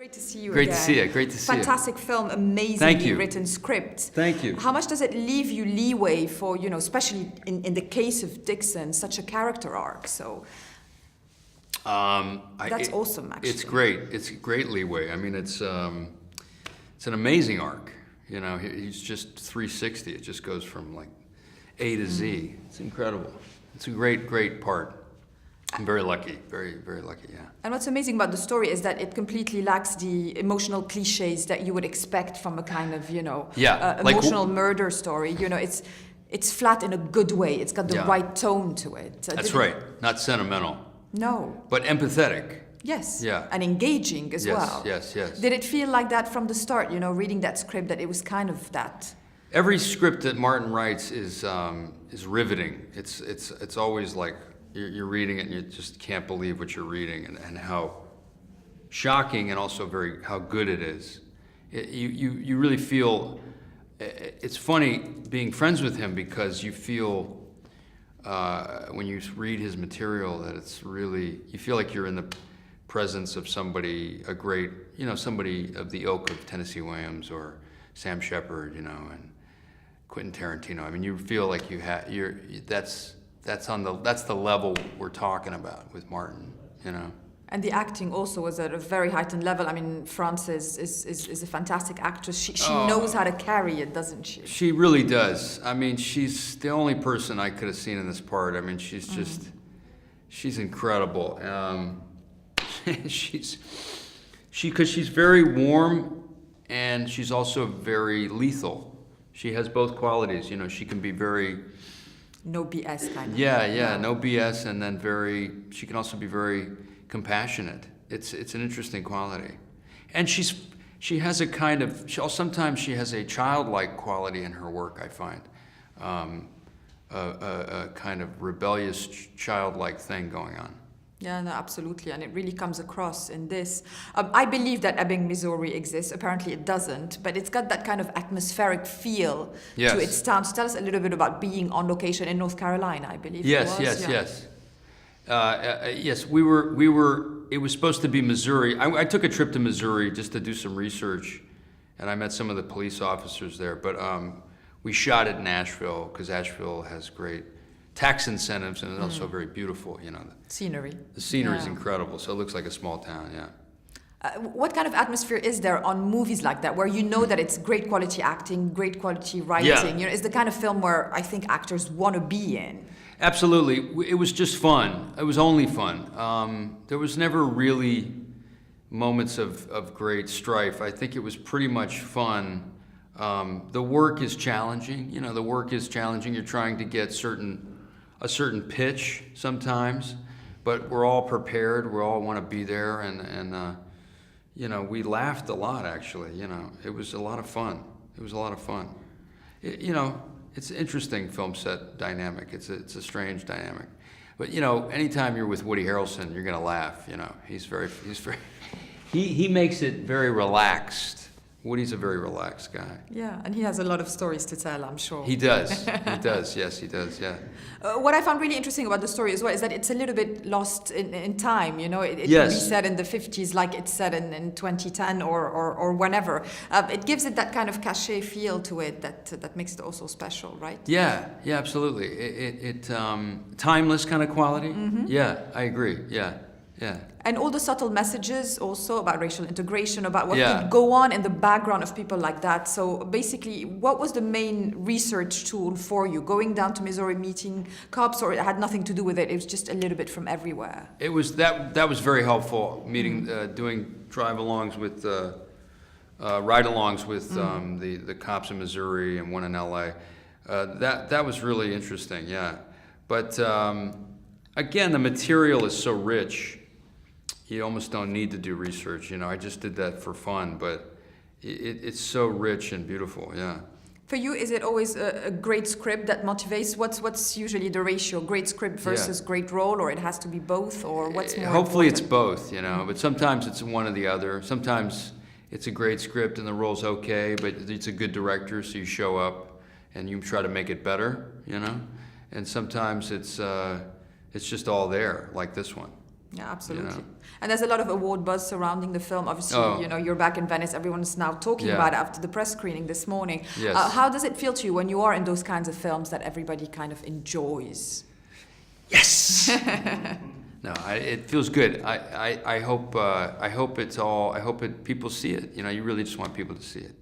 Great to see you Great again. to see you. Great to see you. Fantastic film, Thank amazingly you. written script. Thank you. How much does it leave you leeway for, especially in the case of Dixon, such a character arc? So that's awesome, actually. It's great. It's great leeway. I mean, it's an amazing arc. He's just 360. It just goes from like A to Z. It's incredible. It's a great part. I'm very lucky, very, very lucky, yeah. And what's amazing about the story is that it completely lacks the emotional cliches that you would expect from a kind of, emotional murder story. It's flat in a good way. It's got the right tone to it. That's right. Not sentimental. No. But empathetic. Yes. Yeah. And engaging as well. Yes. Did it feel like that from the start, reading that script, that it was kind of that? Every script that Martin writes is riveting. It's always like, you're reading it and you just can't believe what you're reading and how shocking and also how good it is. You really feel, it's funny being friends with him because you feel, when you read his material, that it's really, you feel like you're in the presence of somebody, a great, somebody of the ilk of Tennessee Williams or Sam Shepard, and Quentin Tarantino. I mean, you feel like that's the level we're talking about with Martin, And the acting also was at a very heightened level. I mean, Frances is a fantastic actress. She knows how to carry it, doesn't she? She really does. I mean, she's the only person I could have seen in this part. I mean, she's just, she's incredible. Because she's very warm and she's also very lethal. She has both qualities, she can be very... No BS kind of. Yeah, no BS, and then she can also be very compassionate. It's an interesting quality. And she has a kind of, sometimes she has a childlike quality in her work, I find. A kind of rebellious, childlike thing going on. Yeah, no, absolutely, and it really comes across in this. I believe that Ebbing, Missouri exists. Apparently it doesn't, but it's got that kind of atmospheric feel to its town. So tell us a little bit about being on location in North Carolina, I believe. Yes. Yes, we were, it was supposed to be Missouri. I took a trip to Missouri just to do some research, and I met some of the police officers there, but we shot at Nashville, because Asheville has great tax incentives, and it's also very beautiful, Scenery. The scenery is incredible, so it looks like a small town, yeah. What kind of atmosphere is there on movies like that, where that it's great quality acting, great quality writing? Yeah. It's the kind of film where I think actors want to be in. Absolutely. It was just fun. It was only fun. There was never really moments of great strife. I think it was pretty much fun. The work is challenging. The work is challenging. You're trying to get a certain pitch sometimes, but we're all prepared. We all want to be there, and we laughed a lot, actually. It was a lot of fun. It's an interesting film set dynamic. It's a strange dynamic, but anytime you're with Woody Harrelson, you're gonna laugh. He makes it very relaxed. Woody's a very relaxed guy. Yeah, and he has a lot of stories to tell, I'm sure. He does. Yes, he does, yeah. What I found really interesting about the story as well is that it's a little bit lost in time, It Yes. can be set in the 50s like it's set in 2010 or whenever. It gives it that kind of cachet feel to it that makes it also special, right? Yeah, absolutely. It timeless kind of quality. Yeah, I agree, yeah. And all the subtle messages also about racial integration, about what could go on in the background of people like that. So basically, what was the main research tool for you? Going down to Missouri, meeting cops, or it had nothing to do with it? It was just a little bit from everywhere. It was that was very helpful. Meeting, doing drive-alongs with, ride-alongs with the cops in Missouri and one in LA. That was really interesting. Yeah, but again, the material is so rich. You almost don't need to do research, I just did that for fun, but it's so rich and beautiful, yeah. For you, is it always a great script that motivates? What's usually the ratio, great script versus great role, or it has to be both, or what's more Hopefully important? It's both, but sometimes it's one or the other. Sometimes it's a great script and the role's okay, but it's a good director, so you show up and you try to make it better, And sometimes it's just all there, like this one. Yeah, absolutely. You know? And there's a lot of award buzz surrounding the film. Obviously, you know, you're back in Venice. Everyone's now talking about it after the press screening this morning. Yes. How does it feel to you when you are in those kinds of films that everybody kind of enjoys? Yes. No, it feels good. I hope people see it. You know, you really just want people to see it.